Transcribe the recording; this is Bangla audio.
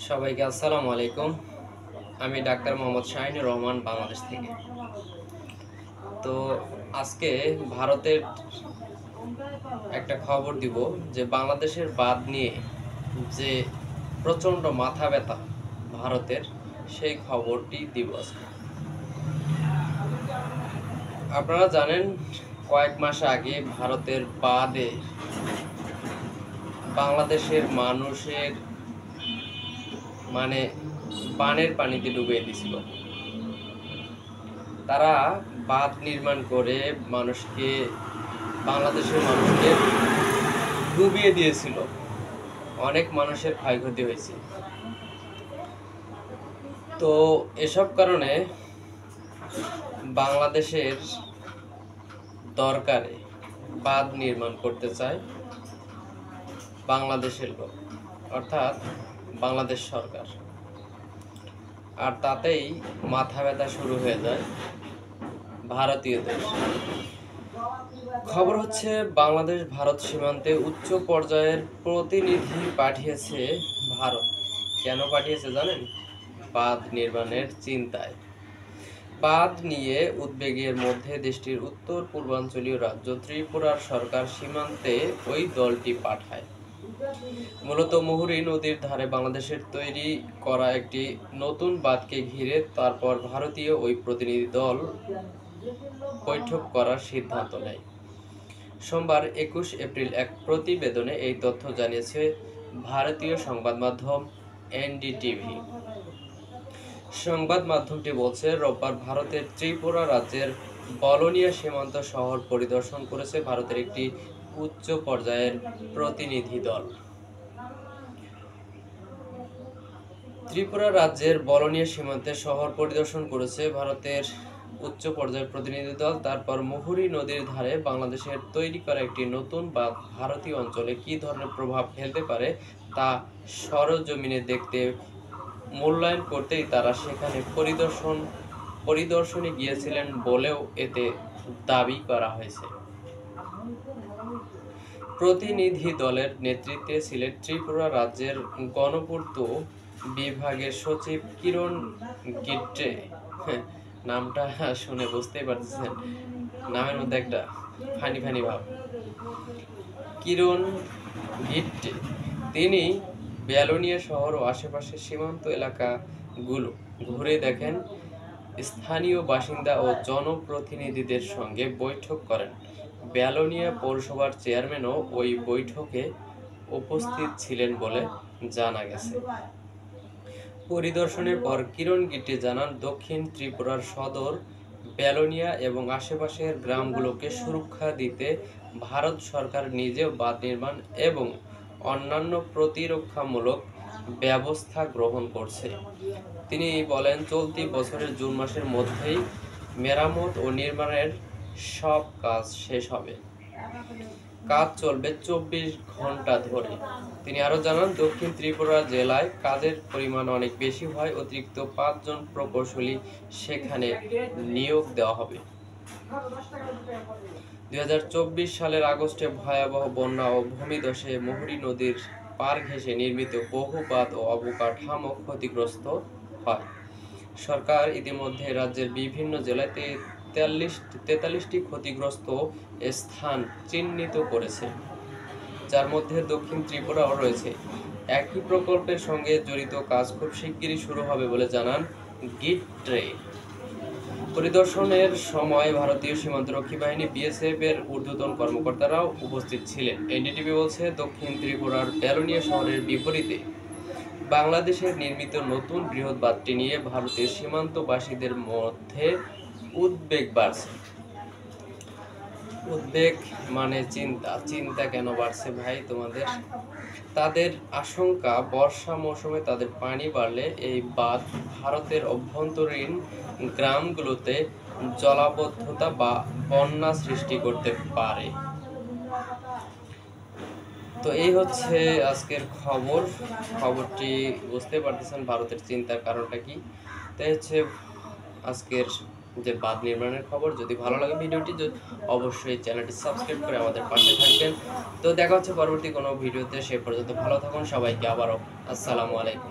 সবাইকে আসসালামু আলাইকুম। আমি ডাক্তার মোহাম্মদ শাহিনুর রহমান, বাংলাদেশ থেকে। তো আজকে ভারতের একটা খবর দিব যে বাংলাদেশের বাঁধ নিয়ে যে প্রচণ্ড মাথা ব্যথা ভারতের, সেই খবরটি দিব আজকে। আপনারা জানেন কয়েক মাস আগে ভারতের বাঁধে বাংলাদেশের মানুষের বানের পানিতে ডুবিয়ে দিছিল। তারা বাঁধ নির্মাণ করে বাংলাদেশের মানুষকে ডুবিয়ে দিয়েছিল। অনেক মানুষের ক্ষয়ক্ষতি হয়েছে। তো এসব কারণে বাংলাদেশের দরকারে বাঁধ নির্মাণ করতে চায় বাংলাদেশের লোক, অর্থাৎ বাংলাদেশ সরকার। আর তাতেই মাথা ব্যথা শুরু হয়ে যায় ভারতীয়দের। খবর হচ্ছে বাংলাদেশ ভারত সীমান্তে উচ্চ পর্যায়ের প্রতিনিধি পাঠিয়েছে ভারত। কেন পাঠিয়েছে জানেন? বাঁধ নির্মাণের চিন্তায়। বাঁধ নিয়ে উদ্বেগের মধ্যে দেশটির উত্তর পূর্বাঞ্চলীয় রাজ্য ত্রিপুরার সরকার সীমান্তে ওই দলটি পাঠায়। মূলত মুহুরী নদীর ধারে বাংলাদেশের তৈরি করা একটি নতুন বাঁধকে ঘিরে তারপর ভারতীয় ওই প্রতিনিধি দল বৈঠক করার সিদ্ধান্ত নেয়। সোমবার 21 এপ্রিল এক প্রতিবেদনে এই তথ্য জানিয়েছে ভারতীয় সংবাদ মাধ্যম এনডিটিভি। সংবাদ মাধ্যমটি বলছে, রোববার ভারতের ত্রিপুরা রাজ্যের বলনিয়া সীমান্ত শহর পরিদর্শন করেছে ভারতের একটি উচ্চ পর্যায়ের প্রতিনিধি দল। ত্রিপুরা রাজ্যের বলনিয়া সীমান্তে শহর পরিদর্শন করেছে ভারতের উচ্চ পর্যায়ের প্রতিনিধি দল। তারপর মুহুরী নদীর ধারে বাংলাদেশের তৈরি করা একটি নতুন বাঁধ ভারতীয় অঞ্চলে কী ধরনের প্রভাব ফেলতে পারে তা সরজমিনে দেখতে মূল্যায়ন করতেই তারা সেখানে পরিদর্শনে গিয়েছিলেন বলেও এতে দাবি করা হয়েছে। প্রতিনিধি দলের নেতৃত্বে ছিলেন ত্রিপুরা রাজ্যের গণপূর্ত বিভাগের সচিব কিরণ গিট্টে। নামটা শুনে বুঝতেই পারতেছেন, নামের মধ্যে একটা ফানি ভাব। কিরণ গিট্টে তিনি বেলোনিয়া শহর ও আশেপাশের সীমান্ত এলাকাগুলো ঘুরে দেখেন, স্থানীয় বাসিন্দা ও জনপ্রতিনিধিদের সঙ্গে বৈঠক করেন। বেলোনিয়া পৌরসভার চেয়ারম্যানও ওই বৈঠকে উপস্থিত ছিলেন বলে জানা গেছে। পরিদর্শনের পর কিরণ গিট্টে জানান, দক্ষিণ ত্রিপুরার সদর বেলোনিয়া এবং আশেপাশের গ্রামগুলোকে সুরক্ষা দিতে ভারত সরকার নিজেও বাঁধ নির্মাণ এবং অন্যান্য প্রতিরক্ষামূলক ব্যবস্থা গ্রহণ করছে। তিনি বলেন, চলতি বছরের জুন মাসের মধ্যেই মেরামত ও নির্মাণের সব কাজ শেষ হবে। কাজ চলবে 24 ঘন্টা ধরে। তিনি আরো জানান, দক্ষিণ ত্রিপুরা জেলায় কাজের পরিমাণ অনেক বেশি হয়, অতিরিক্ত 5 জন প্রকৌশলী সেখানে নিয়োগ দেওয়া হবে। 2024 সালের আগস্টে ভয়াবহ বন্যা ও ভূমিধসে মুহুরী নদীর পার ঘেঁষে নির্মিত বহু বাঁধ ও অবকাঠামো ক্ষতিগ্রস্ত হয়। সরকার ইতিমধ্যে রাজ্যের বিভিন্ন জেলায় 43টি ক্ষতিগ্রস্ত স্থান চিহ্নিত করেছে, যার মধ্যে দক্ষিণ ত্রিপুরাও রয়েছে। একই প্রকল্পের সঙ্গে জড়িত কাজ খুব শিগগিরই শুরু হবে বলে জানান গিট্টে। পরিদর্শনের সময় ভারতীয় সীমান্তরক্ষী বাহিনী বিএসএফ এর ঊর্ধ্বতন কর্মকর্তারাও উপস্থিত ছিলেন। এনডিটিভি বলছে, দক্ষিণ ত্রিপুরার বেলোনিয়া শহরের বিপরীতে বাংলাদেশের নির্মিত নতুন বৃহৎ বাঁধটি নিয়ে ভারতীয় সীমান্তবাসীদের মধ্যে উদ্বেগ বাড়ছে। উদ্বেগ মানে চিন্তা কেন বাড়ছে ভাই তোমাদের? তাদের আশঙ্কা, বর্ষা মৌসুমে তাদের পানি বাড়লে এই বাঁধ ভারতের অভ্যন্তরীণ গ্রামগুলোতে জলাবদ্ধতা বা বন্যা সৃষ্টি করতে পারে। তো এই হচ্ছে আজকের খবরটি বুঝতে পারতেছেন ভারতের চিন্তার কারণটা কি। তাই হচ্ছে আজকের যে বাঁধ নির্মাণের খবর। যদি ভালো লাগে ভিডিওটি, অবশ্যই চ্যানেলটি সাবস্ক্রাইব করে আমাদের পাশে থাকবেন। তো দেখা হচ্ছে পরবর্তী কোনো ভিডিওতে। সে পর্যন্ত ভালো থাকুন। সবাইকে আবারও আসসালামু আলাইকুম।